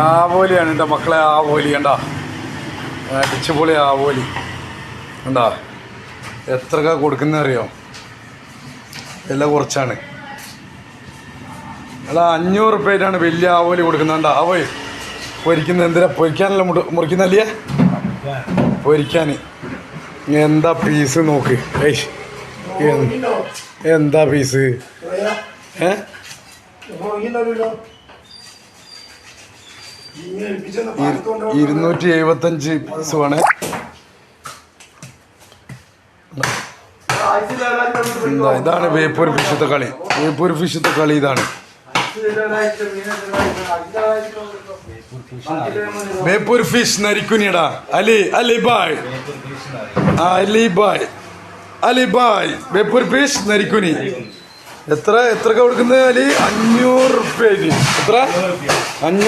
ആവോലിയാണ് എൻ്റെ മക്കളെ. ആവോലി കണ്ടാ, അടിച്ചുപൊളി ആവോലി കണ്ടാ. എത്രക്ക കൊടുക്കുന്ന അറിയോ? എല്ലാം കുറച്ചാണ്. അല്ല 500 റുപ്യായിട്ടാണ് വലിയ ആവോലി കൊടുക്കുന്നുണ്ട്. ആവോലി പൊരിക്കുന്നത് എന്തിനാ? പൊരിക്കാനല്ല മുറിക്കുന്നല്ലേ? പൊരിക്കാൻ. എന്താ പീസ് നോക്ക്. എന്താ പീസ്? 275 പീസുമാണ്. എന്താ ഇതാണ് ബേപ്പൂർ ഫിഷത്തെ കളി. ബേപ്പൂർ ഫിഷത്തെ കളി ഇതാണ്. ബേപ്പൂർ ഫിഷ് നരിക്കുനിടാ. അലി ബായ്, അലി ബായ് ബേപ്പൂർ ഫിഷ് നരിക്കുനി. എത്ര കൊടുക്കുന്നത് അലി? 500 റുപ്യ. എത്ര? 500.